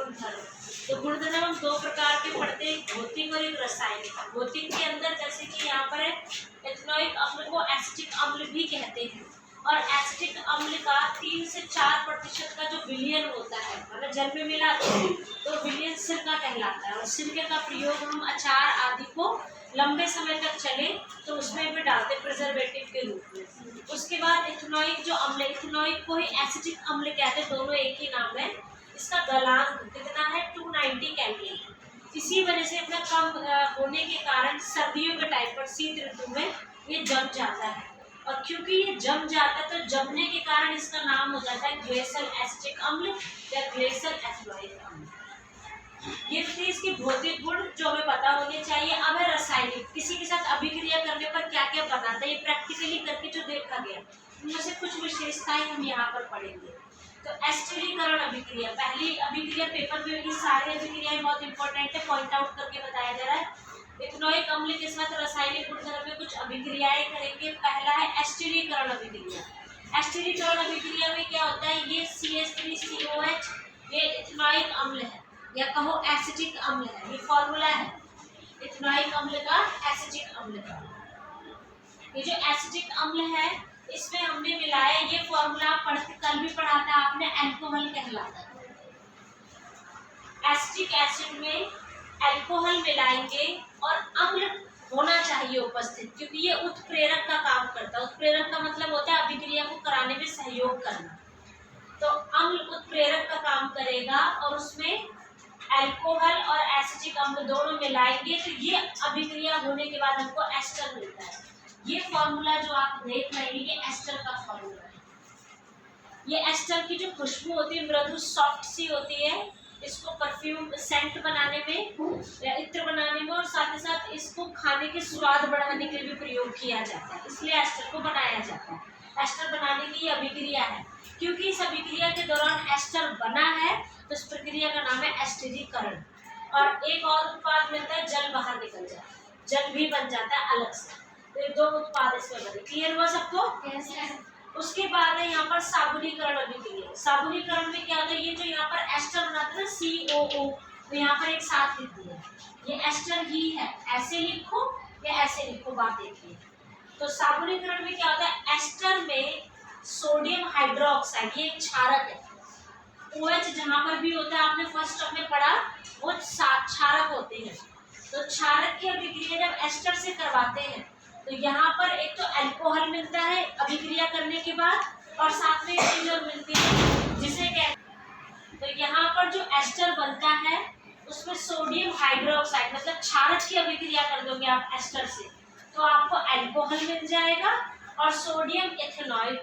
गुणधर्म। तो गुणधर्म हम दो प्रकार के पढ़ते हैं, भौतिक और एक रासायनिक। भौतिक के अंदर जैसे कि यहाँ पर है एथेनोइक अम्ल को एसिटिक अम्ल भी कहते हैं, और एसिटिक अम्ल का 3 से 4% का जो विलयन होता है, मतलब जल में मिलाते हैं तो विलयन सिरका कहलाता है। और सिरके का प्रयोग हम अचार आदि को लंबे समय तक चले तो उसमें भी डालते प्रिजर्वेटिव के रूप में। उसके बाद इथेनॉइक जो अम्ल, इथेनॉइक को ही एसिटिक अम्ल कहते हैं, दोनों एक ही नाम है। इसका गलनांक कितना है 290 केल्विन। इसी वजह से अपना कम होने के कारण सर्दियों के टाइम पर शीत ऋतु में ये जम जाता है, और क्योंकि ये जम जाता है तो जमने के कारण इसका नाम हो जाता है ग्लेशियल एसिटिक अम्ल या ग्लेशियल एथेनॉइक अम्ल। ये थे इसके भौतिक गुण जो हमें पता होने चाहिए। अब है रासायनिक, किसी के साथ अभिक्रिया करने पर क्या क्या बनाता है, ये प्रैक्टिकली करके जो देखा गया उनमें से कुछ विशेषताएं हम यहाँ पर पढ़ेंगे। तो एस्टरीकरण अभिक्रिया, पहली अभिक्रिया पेपर में, ये सारी अभिक्रियाएं बहुत इंपॉर्टेंट है, पॉइंट आउट करके बताया जा रहा है। इथेनॉइक अम्ल के साथ रासायनिक गुणधर्म में कुछ अभिक्रियाएं करेंगे। पहला है एस्टरीकरण अभिक्रिया। एस्टरीकरण अभिक्रिया में क्या होता है, ये CH3COH ये इथेनॉइक अम्ल है या कहो एसिटिक अम्ल है, ये फॉर्मूला है इथेनॉइक अम्ल का, एसिटिक अम्ल का। ये जो एसिटिक अम्ल है इसमें हमने मिलाया, ये फॉर्मूला पढ़ते कल भी पढ़ा था आपने, अल्कोहल कहलाता है। एसिटिक एसिड में अल्कोहल मिलाएंगे और अम्ल होना चाहिए उपस्थित, क्योंकि ये उत्प्रेरक का काम करता है। उत्प्रेरक का मतलब होता है अभिक्रिया को कराने में सहयोग करना। तो अम्ल उत्प्रेरक का काम करेगा और उसमें अल्कोहल और एसिटिक अम्ल दोनों मिलाएंगे तो ये अभिक्रिया होने के बाद हमको एस्टर मिलता है। ये फॉर्मूला जो आप देख रहे हैं ये एस्टर का फॉर्मूला है। ये एस्टर की जो खुशबू होती है मृदु सॉफ्ट सी होती है, इसको परफ्यूम सेंट बनाने में या इत्र बनाने में और साथ ही साथ इसको खाने के स्वाद बढ़ाने के लिए भी प्रयोग किया जाता है, इसलिए एस्टर को बनाया जाता है। एस्टर बनाने की ये अभिक्रिया है, क्योंकि इस अभिक्रिया के दौरान एस्टर बना है तो इस प्रक्रिया का नाम है एस्टरीकरण। और एक और उत्पाद मिलता है, जल बाहर निकल जाता है, जल भी बन जाता है अलग से। तो ये दो उत्पाद इसमें बने। क्लियर हुआ सबको? उसके बाद है यहाँ पर साबुनीकरण अभिक्रिया। साबुनीकरण में क्या होता है, ये जो यहाँ पर एस्टर बनाते हैं COO, तो यहाँ पर एक साथ लिख दिया, ये एस्टर ही है, ऐसे लिखो या ऐसे लिखो, बात एक ही। तो साबुनीकरण में क्या होता है, एस्टर में सोडियम हाइड्रोक्साइड, ये एक क्षारक है। OH जहाँ पर भी होता है, आपने फर्स्ट टर्म में पढ़ा, वो क्षारक होते हैं। तो क्षारक की अभिक्रिया जब एस्टर से करवाते हैं तो यहाँ पर एक तो अल्कोहल मिलता है अभिक्रिया करने के बाद, और साथ में एक चीज और मिलती है जिसे कहते, तो यहाँ पर जो एस्टर बनता है उसमें सोडियम हाइड्रोक्साइड मतलब क्षारक की अभिक्रिया कर दोगे आप एस्टर से तो आपको अल्कोहल मिल जाएगा और सोडियम इथेनॉइड।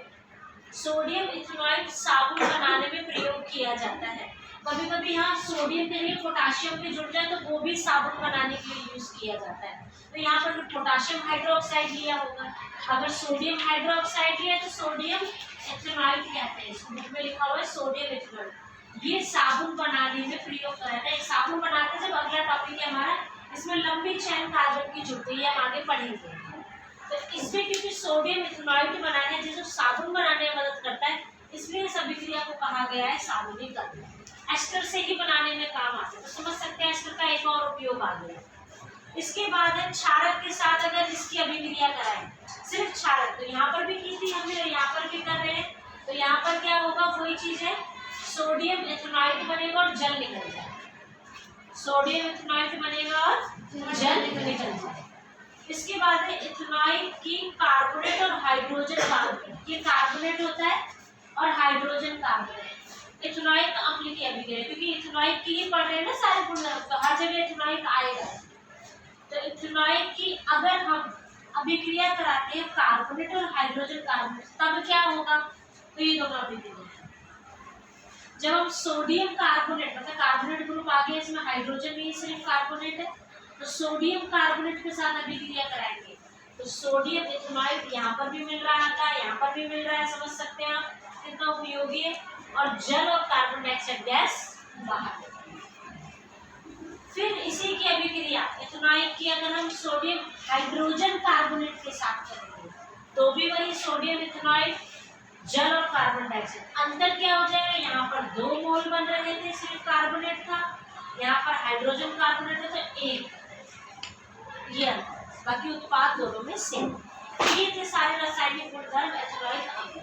सोडियम इथेनॉइड साबुन बनाने में प्रयोग किया जाता है। कभी कभी यहाँ सोडियम के लिए पोटाशियम भी जुड़ जाए तो वो भी साबुन बनाने के लिए यूज किया जाता है। तो यहाँ पर पोटाशियम हाइड्रोक्साइड लिया होगा, अगर सोडियम हाइड्रोक्साइड लिया तो सोडियम इथेनॉइड कहते हैं, इसको बुक में लिखा हुआ है सोडियम इथेनॉइड। ये साबुन बनाने में प्रयोग करा जाता है। साबुन बनाते जब अगला टॉपिक है हमारा, इसमें लंबी चैन कार्बन की जुड़ती है, हम आगे पढ़ेंगे। तो इसमें क्योंकि सोडियम इथेनॉइड बनाने जो साबुन बनाने में मदद करता है, इसलिए इस अभिक्रिया को कहा गया है साबुनीकरण। एस्टर से ही बनाने में काम आता है, तो समझ सकते हैं एस्टर का एक और उपयोग आ गया। इसके बाद है क्षारक के साथ अगर इसकी अभिक्रिया कराएं, सिर्फ क्षारक, तो यहाँ पर भी की थी हमने, यहाँ पर भी कर रहे हैं। तो यहाँ पर क्या होगा, वही चीज है, सोडियम इथेनॉइड बनेगा और जल निकल जाएगा। सोडियम इथेनॉइड बनेगा और जल निकल जाएगा। इसके बाद है इथेनॉइड की कार्बोनेट और हाइड्रोजन कार्बोनेट। ये कार्बोनेट होता है और हाइड्रोजन कार्बोनेट। इथेनॉइक अम्ल की अभिक्रिया, क्योंकि इथेनॉइक की ही पढ़ रहे हैं ना सारे गुणधर्म, तो हर जगह इथेनॉइक आएगा। तो इथेनॉइक की अगर हम अभिक्रिया कराते हैं कार्बोनेट और हाइड्रोजन कार्बोनेट तब क्या होगा, तो ये दोनों अभिक्रिया। जब हम सोडियम कार्बोनेट मतलब कार्बोनेट ग्रुप आ गया, इसमें हाइड्रोजन नहीं सिर्फ कार्बोनेट है, तो सोडियम कार्बोनेट के साथ अभिक्रिया कराएंगे तो सोडियम इथेनॉइड यहाँ पर भी मिल रहा था, यहाँ पर भी मिल रहा है, समझ सकते हैं आप कितना उपयोगी है। और जल और कार्बन डाइऑक्साइड गैस बाहर। फिर इसी की अभिक्रिया इथेनॉइक की अगर हम सोडियम हाइड्रोजन कार्बोनेट के साथ करेंगे तो भी वही सोडियम इथेनॉइड, जल और कार्बन डाइऑक्साइड। अंतर क्या हो जाएगा, यहाँ पर 2 मोल अल्कोहल बन रहे थे सिर्फ कार्बोनेट था, यहाँ पर हाइड्रोजन कार्बोनेट है तो एक ये अंतर, बाकी उत्पाद दोनों में सेम। ये थे सारे रासायनिक गुणधर्म एथेनॉइक अम्ल।